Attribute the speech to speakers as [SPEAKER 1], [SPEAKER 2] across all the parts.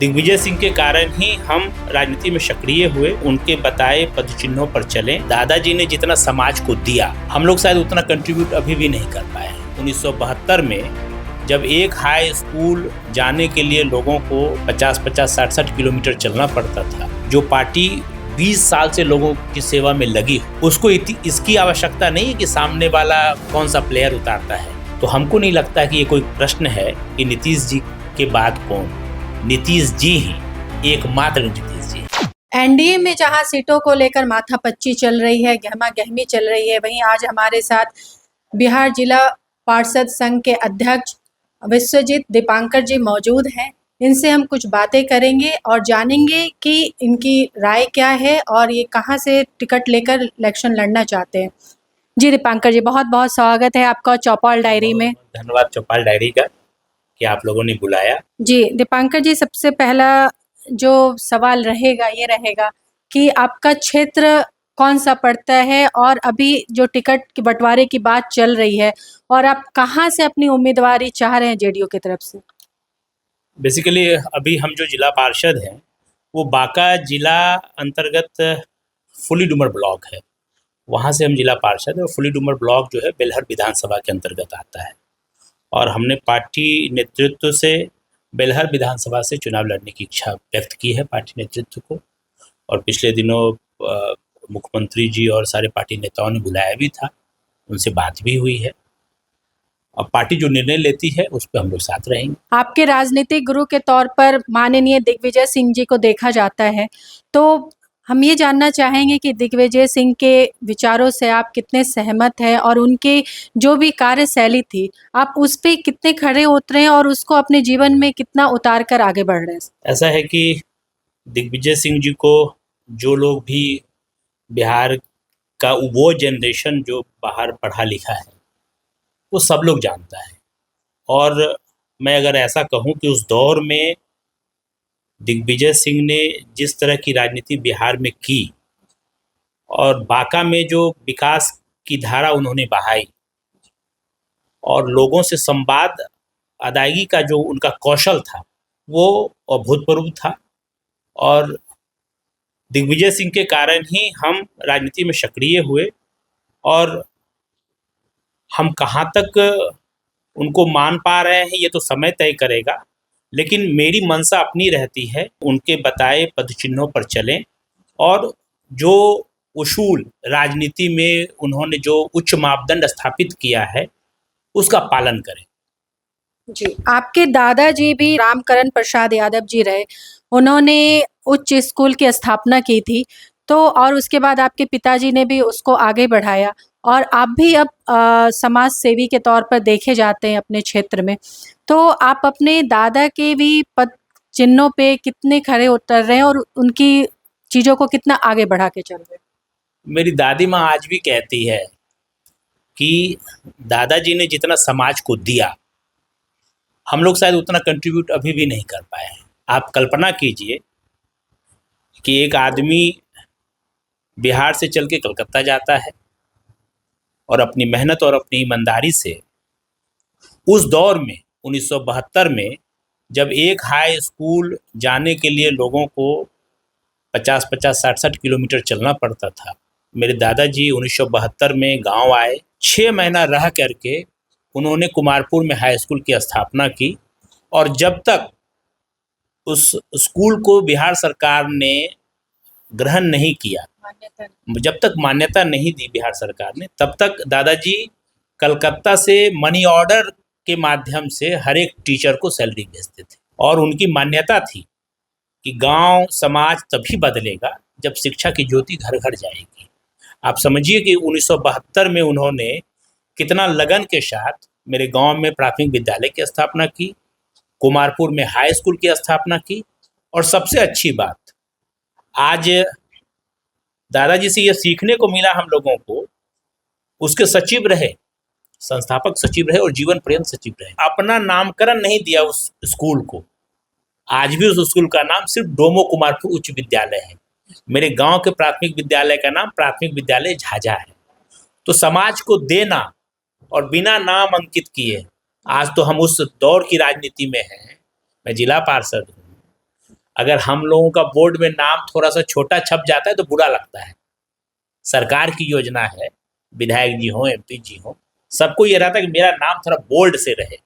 [SPEAKER 1] दिग्विजय सिंह के कारण ही हम राजनीति में सक्रिय हुए, उनके बताए पदचिन्हों पर चले। दादाजी ने जितना समाज को दिया, हम लोग शायद उतना कंट्रीब्यूट अभी भी नहीं कर पाए। 1972 में जब एक हाई स्कूल जाने के लिए लोगों को 50-50, 60-60 किलोमीटर चलना पड़ता था, जो पार्टी 20 साल से लोगों की सेवा में लगी, उसको इसकी आवश्यकता नहीं है कि सामने वाला कौन सा प्लेयर उतारता है। तो हमको नहीं लगता कि ये कोई प्रश्न है कि नीतीश जी के बाद कौन। नीतीश जी ही एकमात्र नीतीश जी।
[SPEAKER 2] एनडीए में जहां सीटों को लेकर माथापच्ची चल रही है, गहमा गहमी चल रही है, वहीं आज हमारे साथ बिहार जिला पार्षद संघ के अध्यक्ष विश्वजीत दीपांकर जी मौजूद हैं। इनसे हम कुछ बातें करेंगे और जानेंगे कि इनकी राय क्या है और ये कहां से टिकट लेकर इलेक्शन लड़ना चाहते हैं। जी दीपांकर जी, बहुत बहुत स्वागत है आपका चौपाल डायरी में।
[SPEAKER 1] धन्यवाद चौपाल डायरी का कि आप लोगों ने बुलाया।
[SPEAKER 2] जी दीपांकर जी, सबसे पहला जो सवाल रहेगा ये रहेगा कि आपका क्षेत्र कौन सा पड़ता है और अभी जो टिकट के बंटवारे की बात चल रही है और आप कहां से अपनी उम्मीदवारी चाह रहे हैं जेडीयू की तरफ से?
[SPEAKER 1] बेसिकली अभी हम जो जिला पार्षद हैं वो बांका जिला अंतर्गत फुली डूमर ब्लॉक है, वहाँ से हम जिला पार्षद है। और फुली डूमर ब्लॉक जो है बेलहर विधानसभा के अंतर्गत आता है और हमने पार्टी नेतृत्व से बेलहर विधानसभा से चुनाव लड़ने की इच्छा व्यक्त की है पार्टी नेतृत्व को। और पिछले दिनों मुख्यमंत्री जी और सारे पार्टी नेताओं ने बुलाया भी था, उनसे बात भी हुई है। अब पार्टी जो निर्णय लेती है उस पर हम लोग साथ रहेंगे।
[SPEAKER 2] आपके राजनीतिक गुरु के तौर पर माननीय दिग्विजय सिंह जी को देखा जाता है, तो हम ये जानना चाहेंगे कि दिग्विजय सिंह के विचारों से आप कितने सहमत हैं और उनके जो भी कार्यशैली थी आप उस पे कितने खड़े उतरे हैं और उसको अपने जीवन में कितना उतार कर आगे बढ़ रहे हैं?
[SPEAKER 1] ऐसा है कि दिग्विजय सिंह जी को जो लोग भी बिहार का वो जनरेशन जो बाहर पढ़ा लिखा है वो सब लोग जानता है। और मैं अगर ऐसा कहूँ कि उस दौर में दिग्विजय सिंह ने जिस तरह की राजनीति बिहार में की और बांका में जो विकास की धारा उन्होंने बहाई और लोगों से संवाद अदायगी का जो उनका कौशल था वो अभूतपूर्व था। और दिग्विजय सिंह के कारण ही हम राजनीति में सक्रिय हुए और हम कहाँ तक उनको मान पा रहे हैं ये तो समय तय करेगा, लेकिन मेरी मंशा अपनी रहती है उनके बताए पदचिन्हों पर चलें और जो उसूल राजनीति में उन्होंने जो उच्च मापदंड स्थापित किया है उसका पालन करें।
[SPEAKER 2] जी, आपके दादाजी भी रामकरण प्रसाद यादव जी रहे, उन्होंने उच्च स्कूल की स्थापना की थी, तो और उसके बाद आपके पिताजी ने भी उसको आगे बढ़ाया और आप भी अब समाज सेवी के तौर पर देखे जाते हैं अपने क्षेत्र में। तो आप अपने दादा के भी पद चिन्हों पे कितने खरे उतर रहे हैं और उनकी चीज़ों को कितना आगे बढ़ा के चल रहे हैं?
[SPEAKER 1] मेरी दादी माँ आज भी कहती है कि दादाजी ने जितना समाज को दिया, हम लोग शायद उतना कंट्रीब्यूट अभी भी नहीं कर पाए हैं। आप कल्पना कीजिए कि एक आदमी बिहार से चल के कलकत्ता जाता है और अपनी मेहनत और अपनी ईमानदारी से उस दौर में 1972 में जब एक हाई स्कूल जाने के लिए लोगों को 50-50, 60-60 किलोमीटर चलना पड़ता था, मेरे दादाजी 1972 में गांव आए। 6 महीना रह करके उन्होंने कुमारपुर में हाई स्कूल की स्थापना की और जब तक उस स्कूल को बिहार सरकार ने ग्रहण नहीं किया, जब तक मान्यता नहीं दी बिहार सरकार ने, तब तक दादाजी कलकत्ता से मनी ऑर्डर के माध्यम से हर एक टीचर को सैलरी भेजते थे। और उनकी मान्यता थी कि गांव समाज तभी बदलेगा जब शिक्षा की ज्योति घर घर जाएगी। आप समझिए कि 1972 में उन्होंने कितना लगन के साथ मेरे गांव में प्राथमिक विद्यालय की स्थापना की, कुमारपुर में हाई स्कूल की स्थापना की और सबसे अच्छी बात आज दादाजी से ये सीखने को मिला हम लोगों को, उसके सचिव रहे, संस्थापक सचिव रहे और जीवन पर्यंत सचिव रहे। अपना नामकरण नहीं दिया उस स्कूल को, आज भी उस स्कूल का नाम सिर्फ डोमो कुमारपुर उच्च विद्यालय है। मेरे गांव के प्राथमिक विद्यालय का नाम प्राथमिक विद्यालय झाझा है। तो समाज को देना और बिना नाम अंकित किए, आज तो हम उस दौर की राजनीति में हैं। मैं जिला पार्षद हूँ, अगर हम लोगों का बोर्ड में नाम थोड़ा सा छोटा छप जाता है तो बुरा लगता है। सरकार की योजना है, विधायक जी हों, एमपी जी हों, सबको ये रहता है कि मेरा नाम थोड़ा बोल्ड से रहे।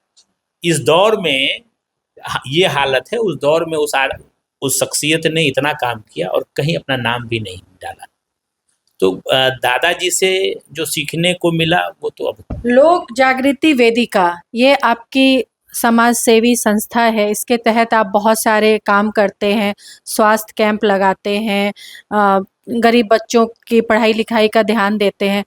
[SPEAKER 1] इस दौर में ये हालत है, उस दौर में उस शख्सियत ने इतना काम किया और कहीं अपना नाम भी नहीं डाला। तो दादाजी से जो सीखने को मिला वो तो अब
[SPEAKER 2] लोक जागृति वेदिका, ये आपकी समाज सेवी संस्था है। इसके तहत आप बहुत सारे काम करते हैं, स्वास्थ्य कैंप लगाते हैं, गरीब बच्चों की पढ़ाई लिखाई का ध्यान देते हैं।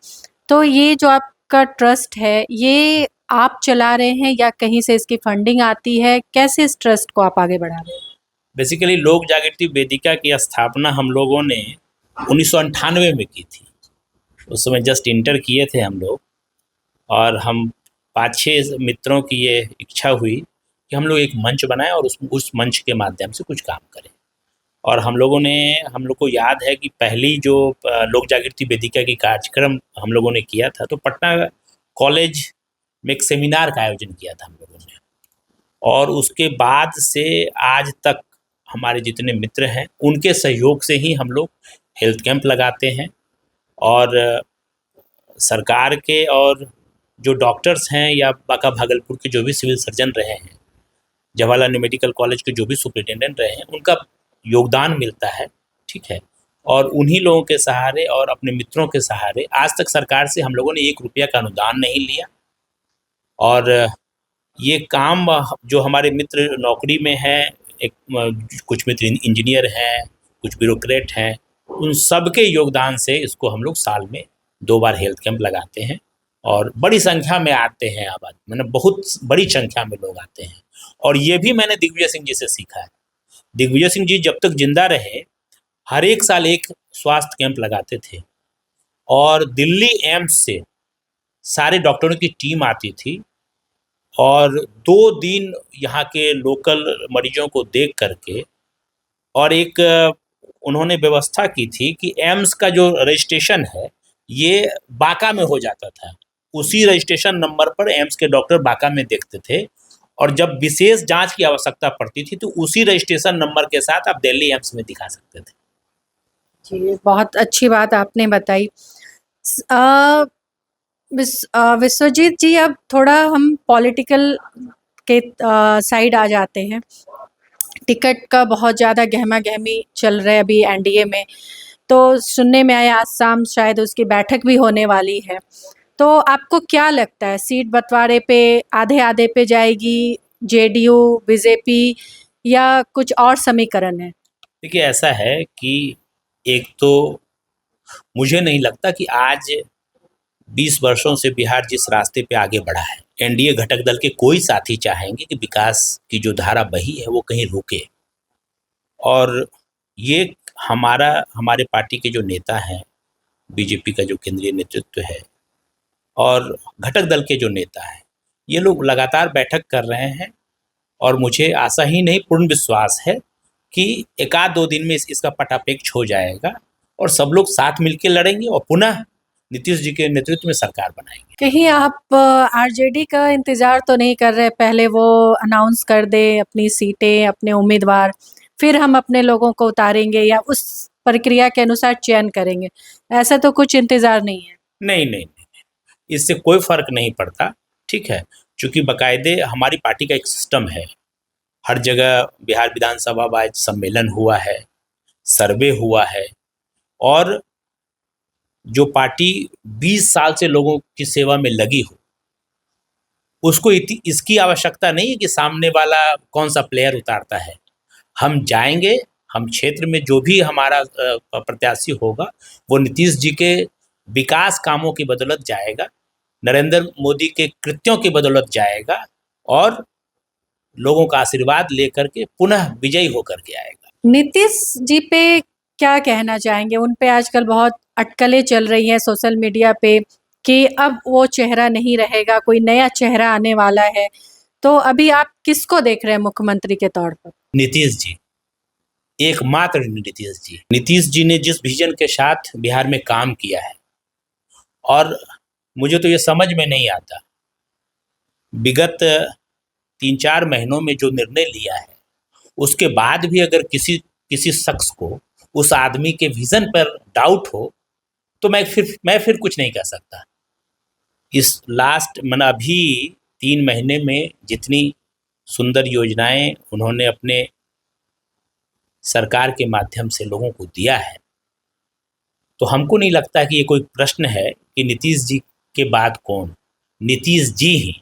[SPEAKER 2] तो ये जो आपका ट्रस्ट है, ये आप चला रहे हैं या कहीं से इसकी फंडिंग आती है? कैसे इस ट्रस्ट को आप आगे बढ़ा रहे हैं?
[SPEAKER 1] बेसिकली लोक जागृति वेदिका की स्थापना हम लोगों ने 1998 में की थी। उस समय जस्ट इंटर किए थे हम लोग, और हम 5-6 मित्रों की ये इच्छा हुई कि हम लोग एक मंच बनाएं और उस मंच के माध्यम से कुछ काम करें। और हम लोग को याद है कि पहली जो लोक जागृति वेदिका की कार्यक्रम हम लोगों ने किया था, तो पटना कॉलेज में एक सेमिनार का आयोजन किया था हम लोगों ने। और उसके बाद से आज तक हमारे जितने मित्र हैं, उनके सहयोग से ही हम लोग हेल्थ कैंप लगाते हैं। और सरकार के और जो डॉक्टर्स हैं या बाका भागलपुर के जो भी सिविल सर्जन रहे हैं, जवाहरलाल मेडिकल कॉलेज के जो भी सुपरिटेंडेंट रहे हैं, उनका योगदान मिलता है, ठीक है। और उन्हीं लोगों के सहारे और अपने मित्रों के सहारे आज तक सरकार से हम लोगों ने 1 रुपया का अनुदान नहीं लिया। और ये काम जो हमारे मित्र नौकरी में हैं, कुछ मित्र इंजीनियर हैं, कुछ ब्यूरोक्रेट हैं, उन सब के योगदान से इसको हम लोग साल में 2 बार हेल्थ कैंप लगाते हैं। और बड़ी संख्या में आते हैं, मतलब बहुत बड़ी संख्या में लोग आते हैं। और ये भी मैंने दिग्विजय सिंह जी से सीखा है। दिग्विजय सिंह जी जब तक जिंदा रहे, हर एक साल एक स्वास्थ्य कैंप लगाते थे, और दिल्ली एम्स से सारे डॉक्टरों की टीम आती थी और 2 दिन यहाँ के लोकल मरीजों को देख करके, और एक उन्होंने व्यवस्था की थी कि एम्स का जो रजिस्ट्रेशन है ये बाका में हो जाता था। उसी रजिस्ट्रेशन नंबर पर एम्स के डॉक्टर बाका में देखते थे, और जब विशेष जांच की आवश्यकता पड़ती थी तो उसी रजिस्ट्रेशन नंबर के साथ आप दिल्ली एम्स में दिखा सकते थे।
[SPEAKER 2] जी, बहुत अच्छी बात आपने बताई। विश्वजीत जी, अब थोड़ा हम पॉलिटिकल के साइड आ जाते हैं। टिकट का बहुत ज़्यादा गहमा-गहमी चल रहा है अभी एनडीए में। तो सुनने में आया आज शाम शायद उसकी बैठक भी होने वाली है। तो आपको क्या लगता है, सीट बँटवारे पे आधे-आधे पे जाएगी जेडीयू, बीजेपी, या कुछ और समीकरण है?
[SPEAKER 1] देखिए, ऐसा है कि एक तो मुझे नहीं लगता कि आज 20 वर्षों से बिहार जिस रास्ते पे आगे बढ़ा है, एनडीए घटक दल के कोई साथी चाहेंगे कि विकास की जो धारा बही है वो कहीं रुके। और ये हमारे पार्टी के जो नेता हैं, बीजेपी का जो केंद्रीय नेतृत्व है और घटक दल के जो नेता हैं, ये लोग लगातार बैठक कर रहे हैं। और मुझे आशा ही नहीं, पूर्ण विश्वास है कि 1-2 दिन में इसका पटापेक्ष हो जाएगा और सब लोग साथ मिलकर लड़ेंगे और पुनः नीतीश जी के नेतृत्व में सरकार बनाएंगे।
[SPEAKER 2] कहीं आप आरजेडी का इंतज़ार तो नहीं कर रहे, पहले वो अनाउंस कर दे अपनी सीटें, अपने उम्मीदवार, फिर हम अपने लोगों को उतारेंगे या उस प्रक्रिया के अनुसार चयन करेंगे? ऐसा तो कुछ इंतज़ार नहीं है?
[SPEAKER 1] नहीं, इससे कोई फ़र्क नहीं पड़ता, ठीक है। चूँकि बाकायदे हमारी पार्टी का एक सिस्टम है, हर जगह बिहार विधानसभा वाइज सम्मेलन हुआ है, सर्वे हुआ है, और जो पार्टी 20 साल से लोगों की सेवा में लगी हो, उसको इसकी आवश्यकता नहीं है कि सामने वाला कौन सा प्लेयर उतारता है। हम जाएंगे, हम क्षेत्र में जो भी हमारा प्रत्याशी होगा वो नीतीश जी के विकास कामों की बदौलत जाएगा, नरेंद्र मोदी के कृत्यों की बदौलत जाएगा, और लोगों का आशीर्वाद लेकर के पुनः विजयी होकर के आएगा।
[SPEAKER 2] नीतीश जी पे क्या कहना चाहेंगे? उन पे आजकल बहुत अटकलें चल रही हैं सोशल मीडिया पे कि अब वो चेहरा नहीं रहेगा, कोई नया चेहरा आने वाला है। तो अभी आप किसको देख रहे हैं मुख्यमंत्री के तौर पर?
[SPEAKER 1] नीतीश जी, एकमात्र नीतीश जी। नीतीश जी ने जिस विजन के साथ बिहार में काम किया है, और मुझे तो ये समझ में नहीं आता, विगत 3-4 महीनों में जो निर्णय लिया है उसके बाद भी अगर किसी किसी शख्स को उस आदमी के विजन पर डाउट हो तो मैं फिर कुछ नहीं कह सकता। इस लास्ट मैंने अभी 3 महीने में जितनी सुंदर योजनाएं उन्होंने अपने सरकार के माध्यम से लोगों को दिया है, तो हमको नहीं लगता कि ये कोई प्रश्न है कि नीतीश जी के बाद कौन। नीतीश जी ही,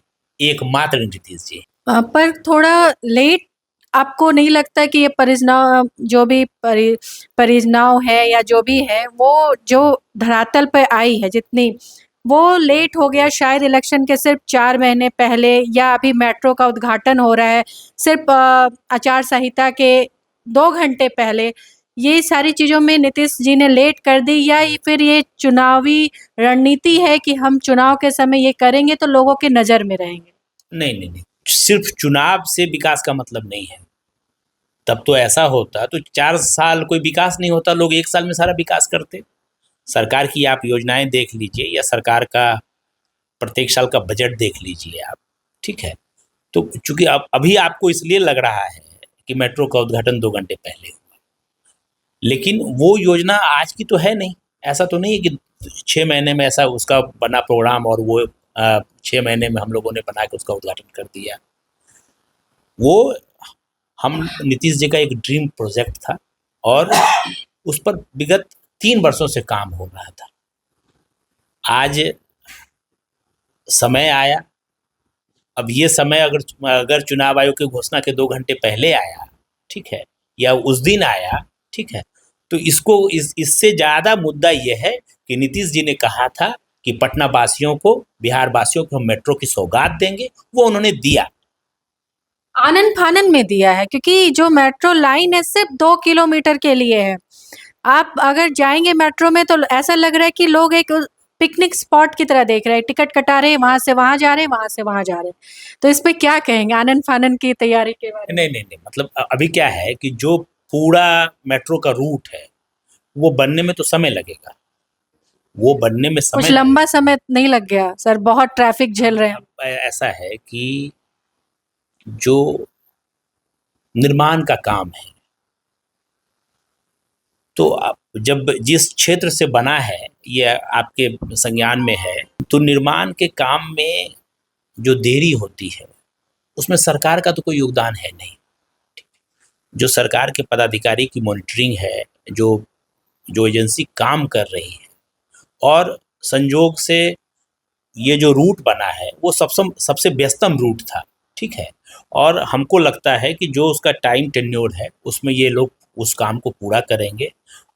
[SPEAKER 1] एकमात्र नीतीश जी।
[SPEAKER 2] पर थोड़ा लेट आपको नहीं लगता कि ये परियोजना जो भी परियोजनाओं है या जो भी है वो जो धरातल पर आई है जितनी, वो लेट हो गया शायद इलेक्शन के सिर्फ 4 महीने पहले, या अभी मेट्रो का उद्घाटन हो रहा है सिर्फ आचार संहिता के 2 घंटे पहले। ये सारी चीज़ों में नीतीश जी ने लेट कर दी, या फिर ये चुनावी रणनीति है कि हम चुनाव के समय ये करेंगे तो लोगों के नज़र में रहेंगे?
[SPEAKER 1] नहीं नहीं नहीं, सिर्फ चुनाव से विकास का मतलब नहीं है। तब तो ऐसा होता तो 4 साल कोई विकास नहीं होता, लोग 1 साल में सारा विकास करते। सरकार की आप योजनाएं देख लीजिए या सरकार का प्रत्येक साल का बजट देख लीजिए आप, ठीक है। तो चूंकि अब अभी आपको इसलिए लग रहा है कि मेट्रो का उद्घाटन 2 घंटे पहले हुआ, लेकिन वो योजना आज की तो है नहीं। ऐसा तो नहीं है कि 6 महीने में ऐसा उसका बना प्रोग्राम और वो 6 महीने में हम लोगों ने बना के उसका उद्घाटन कर दिया। वो हम नीतीश जी का एक ड्रीम प्रोजेक्ट था और उस पर विगत 3 वर्षों से काम हो रहा था। आज समय आया, अब ये समय अगर चुनाव आयोग की घोषणा के 2 घंटे पहले आया, ठीक है, या उस दिन आया, ठीक है, तो इससे ज़्यादा मुद्दा ये है कि नीतीश जी ने कहा था कि पटना वासियों को, बिहार वासियों को हम मेट्रो की सौगात देंगे, वो उन्होंने दिया।
[SPEAKER 2] आनन फानन में दिया है, क्योंकि जो मेट्रो लाइन है सिर्फ 2 किलोमीटर के लिए है। आप अगर जाएंगे मेट्रो में तो ऐसा लग रहा है कि लोग एक पिकनिक स्पॉट की तरह देख रहे हैं, टिकट कटा रहे हैं, वहां से वहां जा रहे हैं, वहां से वहां जा रहे हैं। तो इस पे क्या कहेंगे आनन फानन की तैयारी के बारे में?
[SPEAKER 1] नहीं नहीं नहीं, मतलब अभी क्या है कि जो पूरा मेट्रो का रूट है वो बनने में तो समय लगेगा, वो बनने में
[SPEAKER 2] कुछ
[SPEAKER 1] समय
[SPEAKER 2] लंबा समय नहीं लग गया सर? बहुत ट्रैफिक झेल रहे हैं।
[SPEAKER 1] लगेगा। ऐसा है कि जो निर्माण का काम है, तो आप जब जिस क्षेत्र से बना है, ये आपके संज्ञान में है, तो निर्माण के काम में जो देरी होती है उसमें सरकार का तो कोई योगदान है नहीं। जो सरकार के पदाधिकारी की मॉनिटरिंग है, जो जो एजेंसी काम कर रही है, और संजोग से ये जो रूट बना है वो सबसे व्यस्तम रूट था, ठीक है, और हमको लगता है कि जो उसका टाइम टेन्योर है उसमें ये लोग उस काम को पूरा करेंगे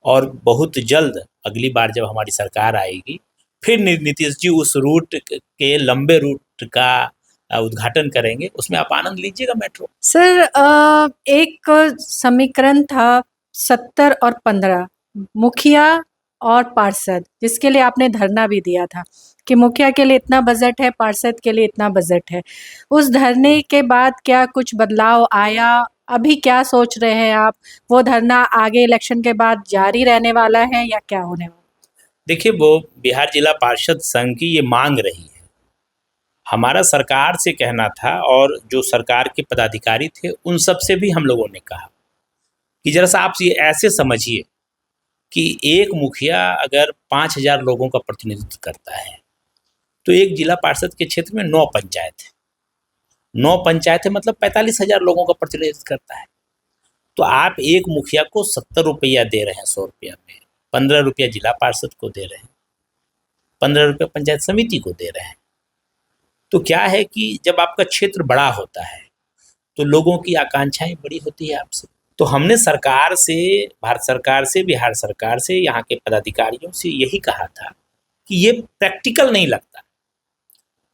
[SPEAKER 1] और बहुत जल्द अगली बार जब हमारी सरकार आएगी फिर नीतीश जी उस रूट के लंबे रूट का उद्घाटन करेंगे, उसमें आप आनंद लीजिएगा मेट्रो।
[SPEAKER 2] सर एक समीकरण था 70 और 15, मुखिया और पार्षद, जिसके लिए आपने धरना भी दिया था कि मुखिया के लिए इतना बजट है, पार्षद के लिए इतना बजट है। उस धरने के बाद क्या कुछ बदलाव आया? अभी क्या सोच रहे हैं आप? वो धरना आगे इलेक्शन के बाद जारी रहने वाला है या क्या होने वाला?
[SPEAKER 1] देखिए, वो बिहार जिला पार्षद संघ की ये मांग रही है। हमारा सरकार से कहना था और जो सरकार के पदाधिकारी थे उन सब से भी हम लोगों ने कहा कि जरा सा आप ये ऐसे समझिए कि एक मुखिया अगर 5,000 लोगों का प्रतिनिधित्व करता है तो एक जिला पार्षद के क्षेत्र में 9 पंचायत है, 9 पंचायत है मतलब 45,000 लोगों का प्रतिनिधित्व करता है। तो आप एक मुखिया को 70 रुपया दे रहे हैं 100 रुपया में, 15 रुपया जिला पार्षद को दे रहे हैं, 15 रुपया पंचायत समिति को दे रहे हैं। तो क्या है कि जब आपका क्षेत्र बड़ा होता है तो लोगों की आकांक्षाएं बड़ी होती है आपसे। तो हमने सरकार से, भारत सरकार से, बिहार सरकार से, यहाँ के पदाधिकारियों से यही कहा था कि ये प्रैक्टिकल नहीं लगता।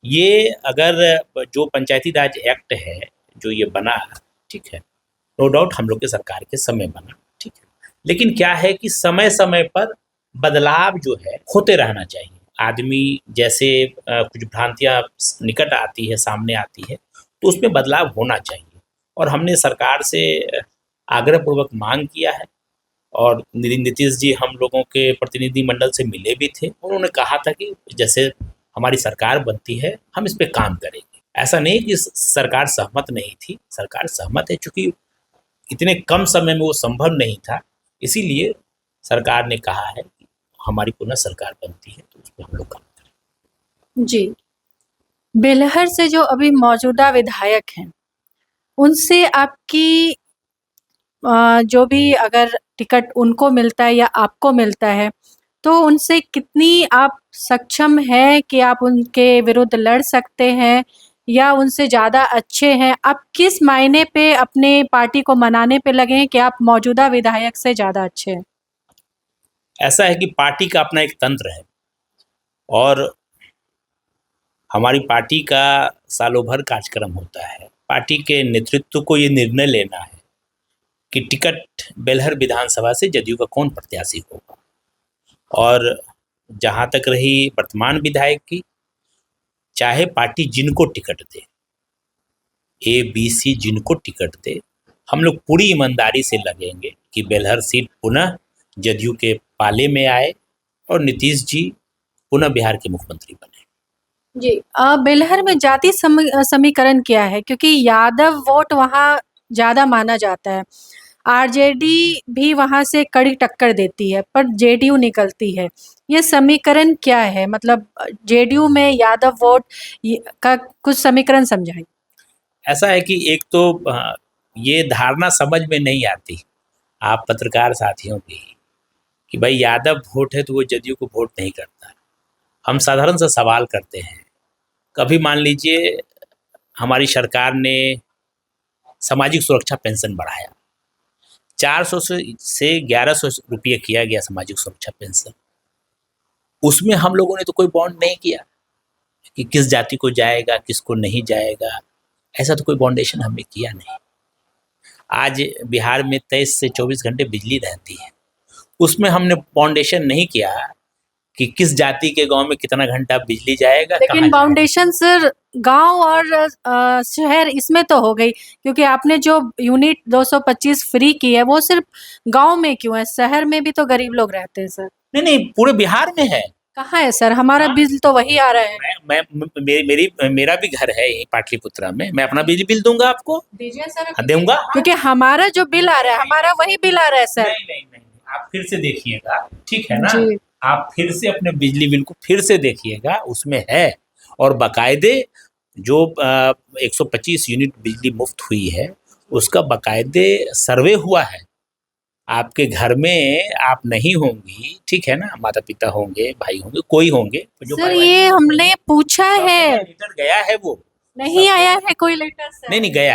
[SPEAKER 1] ये अगर जो पंचायती राज एक्ट है जो ये बना, ठीक है, नो डाउट हम लोग के सरकार के समय बना, ठीक है, लेकिन क्या है कि समय समय पर बदलाव जो है होते रहना चाहिए। आदमी जैसे कुछ भ्रांतियाँ निकट आती है, सामने आती है, तो उसमें बदलाव होना चाहिए। और हमने सरकार से आग्रहपूर्वक मांग किया है और नीतीश जी हम लोगों के प्रतिनिधि मंडल से मिले भी थे। उन्होंने कहा था कि जैसे हमारी सरकार बनती है हम इस पे काम करेंगे। ऐसा नहीं कि सरकार सहमत नहीं थी, सरकार सहमत है, चूँकि इतने कम समय में वो संभव नहीं था। इसीलिए सरकार ने कहा है कि हमारी पुनः सरकार बनती है तो उसमें हम लोग काम करें।
[SPEAKER 2] जी, बेलहर से जो अभी मौजूदा विधायक हैं, उनसे आपकी जो भी अगर टिकट उनको मिलता है या आपको मिलता है, तो उनसे कितनी आप सक्षम हैं कि आप उनके विरुद्ध लड़ सकते हैं या उनसे ज़्यादा अच्छे हैं? आप किस मायने पे अपने पार्टी को मनाने पे लगे हैं कि आप मौजूदा विधायक से ज़्यादा अच्छे हैं?
[SPEAKER 1] ऐसा है कि पार्टी का अपना एक तंत्र है और हमारी पार्टी का सालों भर कार्यक्रम होता है। पार्टी के नेतृत्व को ये निर्णय लेना है कि टिकट बेलहर विधानसभा से जदयू का कौन प्रत्याशी होगा। और जहाँ तक रही वर्तमान विधायक की, चाहे पार्टी जिनको ticket they, A B C जिनको टिकट दे, हम लोग पूरी ईमानदारी से लगेंगे कि बेलहर सीट पुनः जदयू के पाले में आए और नीतीश जी पुनः बिहार के मुख्यमंत्री बने।
[SPEAKER 2] जी, बेलहर में जाति समीकरण क्या है? क्योंकि यादव वोट वहाँ ज़्यादा माना जाता है। आरजेडी भी वहाँ से कड़ी टक्कर देती है, पर जेडीयू निकलती है। ये समीकरण क्या है? मतलब जेडीयू में यादव वोट का कुछ समीकरण समझाइए।
[SPEAKER 1] ऐसा है कि एक तो ये धारणा समझ में नहीं आती आप पत्रकार साथियों की कि भाई यादव वोट है तो वो जदयू को वोट नहीं करता। हम साधारण सा सवाल करते हैं, कभी मान लीजिए हमारी सरकार ने सामाजिक सुरक्षा पेंशन बढ़ाया, 400 से 1100 रुपये किया गया सामाजिक सुरक्षा पेंशन। उसमें हम लोगों ने तो कोई बॉन्ड नहीं किया कि किस जाति को जाएगा किसको नहीं जाएगा, ऐसा तो कोई बाउंडेशन हमने किया नहीं। आज बिहार में 23 से 24 घंटे बिजली रहती है, उसमें हमने फाउंडेशन नहीं किया कि किस जाति के गांव में कितना घंटा बिजली जाएगा।
[SPEAKER 2] लेकिन फाउंडेशन सर गांव और शहर इसमें तो हो गई, क्योंकि आपने जो यूनिट 225 फ्री की है वो सिर्फ गांव में क्यों है? शहर में भी तो गरीब लोग रहते हैं सर।
[SPEAKER 1] नहीं, पूरे बिहार में है।
[SPEAKER 2] कहाँ है सर? हमारा बिल तो वही आ रहा है।
[SPEAKER 1] मेरा भी घर है यही पाटलिपुत्रा में, मैं अपना बिजली बिल दूंगा आपको।
[SPEAKER 2] दीजिए सर।
[SPEAKER 1] हाँ, दूंगा।
[SPEAKER 2] क्योंकि हमारा जो बिल आ रहा है हमारा वही बिल आ रहा है सर।
[SPEAKER 1] नहीं, आप फिर से देखिएगा, ठीक है ना
[SPEAKER 2] जी।
[SPEAKER 1] आप फिर से अपने बिजली बिल को फिर से देखिएगा, उसमें है। और बाकायदे जो 125 यूनिट बिजली मुफ्त हुई है उसका बाकायदे सर्वे हुआ है। आपके घर में आप नहीं होंगी, ठीक है ना, माता पिता होंगे, भाई होंगे, कोई होंगे जो
[SPEAKER 2] सर ये हमने पूछा है,
[SPEAKER 1] लेटर गया है, वो
[SPEAKER 2] नहीं आया है कोई लेटर सर।
[SPEAKER 1] नहीं गया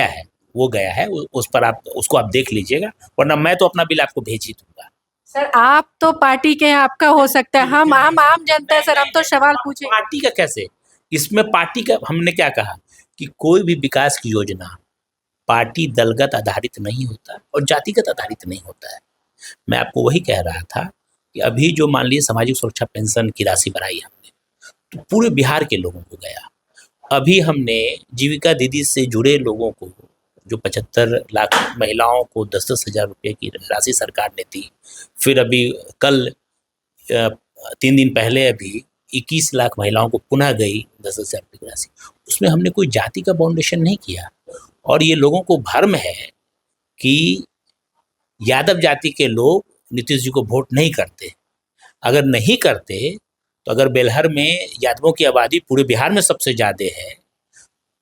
[SPEAKER 1] है, वो गया है। उस पर आप उसको आप देख लीजिएगा, वरना मैं तो अपना बिल आपको भेज ही दूंगा।
[SPEAKER 2] सर आप तो पार्टी के हैं, आपका हो सकता है, हम आम जनता है सर, हम तो सवाल पूछे।
[SPEAKER 1] पार्टी का कैसे? इसमें पार्टी का हमने क्या कहा कि कोई भी विकास की योजना पार्टी दलगत आधारित नहीं होता और जातिगत आधारित नहीं होता है। मैं आपको वही कह रहा था कि अभी जो मान लीजिए सामाजिक सुरक्षा पेंशन की राशि बढ़ाई हमने, तो पूरे बिहार के लोगों को गया। अभी हमने जीविका दीदी से जुड़े लोगों को, जो 75 लाख महिलाओं को 10-10 हज़ार रुपये की राशि सरकार ने दी। फिर अभी कल 3 दिन पहले अभी 21 लाख महिलाओं को पुनः गई 10,000 रुपये की राशि। उसमें हमने कोई जाति का बाउंडेशन नहीं किया। और ये लोगों को भ्रम है कि यादव जाति के लोग नीतीश जी को वोट नहीं करते। अगर नहीं करते तो अगर बेलहर में यादवों की आबादी पूरे बिहार में सबसे ज़्यादा है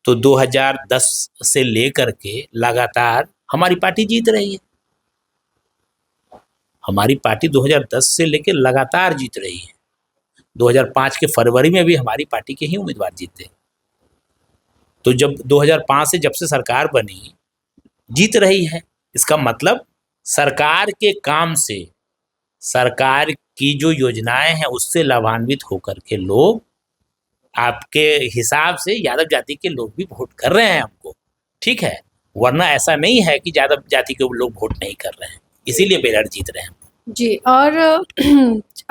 [SPEAKER 1] तो 2010 से लेकर के लगातार हमारी पार्टी जीत रही है। हमारी पार्टी 2010 से लेकर लगातार जीत रही है। 2005 के फरवरी में भी हमारी पार्टी के ही उम्मीदवार जीते। तो जब 2005 से जब से सरकार बनी, जीत रही है। इसका मतलब सरकार के काम से, सरकार की जो योजनाएं हैं उससे लाभान्वित होकर के लोग, आपके हिसाब से यादव जाति के लोग भी वोट कर रहे हैं हमको, ठीक है। वरना ऐसा नहीं है कि यादव जाति के लोग वोट नहीं कर रहे हैं, इसीलिए बेलहर जीत रहे हैं।
[SPEAKER 2] जी, और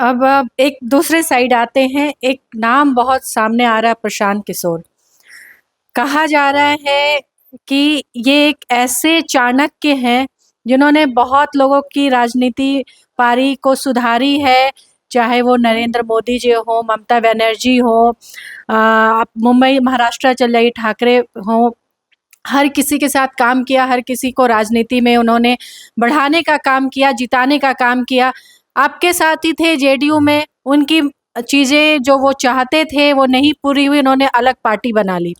[SPEAKER 2] अब एक दूसरे साइड आते हैं। एक नाम बहुत सामने आ रहा है, प्रशांत किशोर। कहा जा रहा है कि ये एक ऐसे चाणक्य हैं जिन्होंने बहुत लोगों की राजनीति पारी को सुधारी है, चाहे वो नरेंद्र मोदी जी हो, ममता बनर्जी हो, आप मुंबई महाराष्ट्र चल रही ठाकरे हो, हर किसी के साथ काम किया, हर किसी को राजनीति में उन्होंने बढ़ाने का काम किया, जिताने का काम किया। आपके साथ ही थे जेडीयू में, उनकी चीज़ें जो वो चाहते थे वो नहीं पूरी हुई, उन्होंने अलग पार्टी बना ली।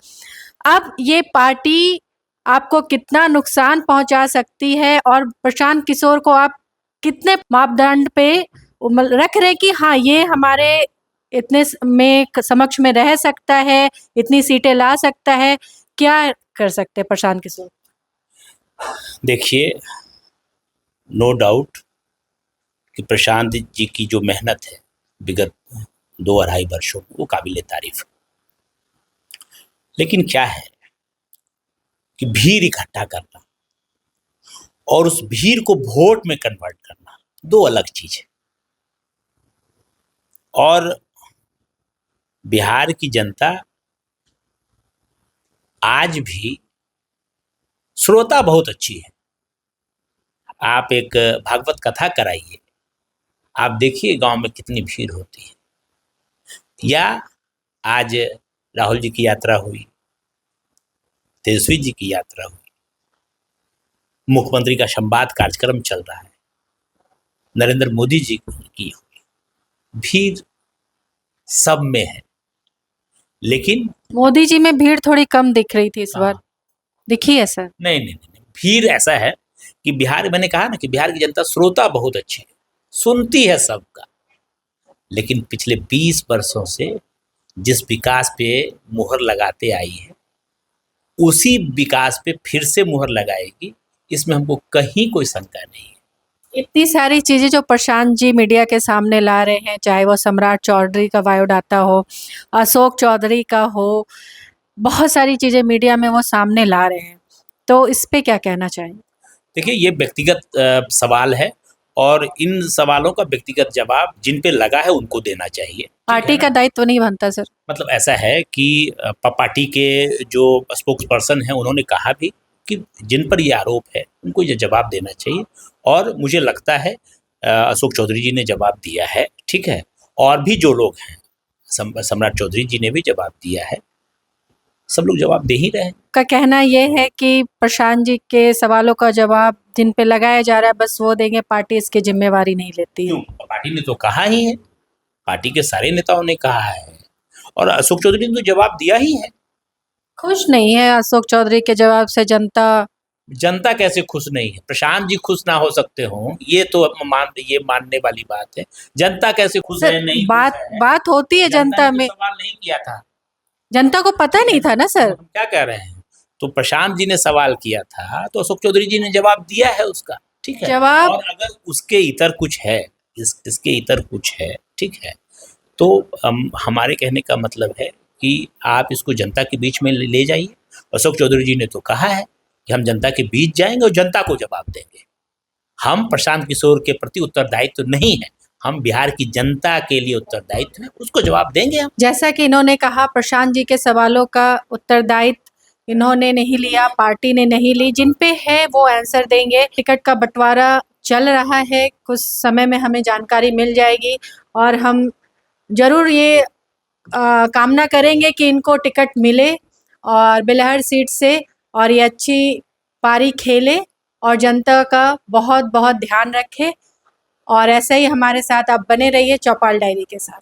[SPEAKER 2] अब ये पार्टी आपको कितना नुकसान पहुंचा सकती है और प्रशांत किशोर को आप कितने मापदंड पे रख रहे कि हाँ ये हमारे इतने समक्ष में रह सकता है, इतनी सीटें ला सकता है, क्या कर सकते हैं प्रशांत किशोर?
[SPEAKER 1] देखिए, नो डाउट कि प्रशांत जी की जो मेहनत है विगत 2-2.5 वर्षों में, वो काबिल तारीफ। लेकिन क्या है कि भीड़ इकट्ठा करना और उस भीड़ को वोट में कन्वर्ट करना दो अलग चीज है। और बिहार की जनता आज भी श्रोता बहुत अच्छी है। आप एक भागवत कथा कराइए, आप देखिए गांव में कितनी भीड़ होती है। या आज राहुल जी की यात्रा हुई, तेजस्वी जी की यात्रा हुई, मुख्यमंत्री का संवाद कार्यक्रम चल रहा है, नरेंद्र मोदी जी की हुई, भीड़ सब में है। लेकिन
[SPEAKER 2] मोदी जी में भीड़ थोड़ी कम दिख रही थी इस बार, दिखी है सर?
[SPEAKER 1] नहीं नहीं नहीं, भीड़ ऐसा है कि बिहार, मैंने कहा ना कि बिहार की जनता श्रोता बहुत अच्छी है, सुनती है सबका। लेकिन पिछले 20 वर्षों से जिस विकास पे मुहर लगाते आई है, उसी विकास पे फिर से मुहर लगाएगी, इसमें हमको कहीं कोई शंका नहीं है।
[SPEAKER 2] इतनी सारी चीज़ें जो प्रशांत जी मीडिया के सामने ला रहे हैं, चाहे वो सम्राट चौधरी का बायोडाटा हो, अशोक चौधरी का हो, बहुत सारी चीज़ें मीडिया में वो सामने ला रहे हैं, तो इस पे क्या कहना चाहेंगे?
[SPEAKER 1] देखिए, ये व्यक्तिगत सवाल है और इन सवालों का व्यक्तिगत जवाब जिन पे लगा है उनको देना चाहिए।
[SPEAKER 2] पार्टी का दायित्व नहीं बनता सर।
[SPEAKER 1] मतलब ऐसा है कि पार्टी के जो स्पोक्स पर्सन हैं उन्होंने कहा भी कि जिन पर ये आरोप है उनको ये जवाब देना चाहिए, और मुझे लगता है अशोक चौधरी जी ने जवाब दिया है, ठीक है। और भी जो लोग हैं, सम्राट चौधरी जी ने भी जवाब दिया है, सब लोग जवाब दे ही रहे हैं।
[SPEAKER 2] का कहना ये है कि प्रशांत जी के सवालों का जवाब जिन पे लगाया जा रहा है बस वो देंगे, पार्टी इसकी जिम्मेवारी नहीं लेती है।
[SPEAKER 1] क्यों? पार्टी ने तो कहा ही है, पार्टी के सारे नेताओं ने कहा है, और अशोक चौधरी ने तो जवाब दिया ही है।
[SPEAKER 2] खुश नहीं है अशोक चौधरी के जवाब से जनता?
[SPEAKER 1] जनता कैसे खुश नहीं है? प्रशांत जी खुश ना हो सकते हों, ये तो ये मानने वाली बात है। जनता कैसे खुश है? नहीं
[SPEAKER 2] बात
[SPEAKER 1] खुश है?
[SPEAKER 2] बात होती है जनता
[SPEAKER 1] ने
[SPEAKER 2] में,
[SPEAKER 1] तो सवाल नहीं किया था।
[SPEAKER 2] जनता को पता नहीं था ना सर।
[SPEAKER 1] हम क्या कह रहे हैं? तो प्रशांत जी ने सवाल किया था तो अशोक चौधरी जी ने जवाब दिया है उसका, ठीक है।
[SPEAKER 2] जवाब
[SPEAKER 1] और अगर उसके इतर कुछ है, इसके इतर कुछ है, ठीक है, तो हमारे कहने का मतलब है कि आप इसको जनता के बीच में ले जाइए। अशोक चौधरी जी ने तो कहा है कि हम जनता के बीच जाएंगे और जनता को जवाब देंगे। हम प्रशांत किशोर के प्रति उत्तरदायित्व नहीं है, हम बिहार की जनता के लिए उत्तरदायित्व है, उसको जवाब देंगे हम।
[SPEAKER 2] जैसा कि इन्होंने कहा, प्रशांत जी के सवालों का उत्तरदायित्व इन्होंने नहीं लिया, पार्टी ने नहीं ली, जिन पे है वो आंसर देंगे। टिकट का बंटवारा चल रहा है, कुछ समय में हमें जानकारी मिल जाएगी और हम जरूर ये कामना करेंगे कि इनको टिकट मिले और बेलहर सीट से, और ये अच्छी पारी खेले और जनता का बहुत बहुत ध्यान रखे। और ऐसे ही हमारे साथ आप बने रहिए चौपाल डायरी के साथ।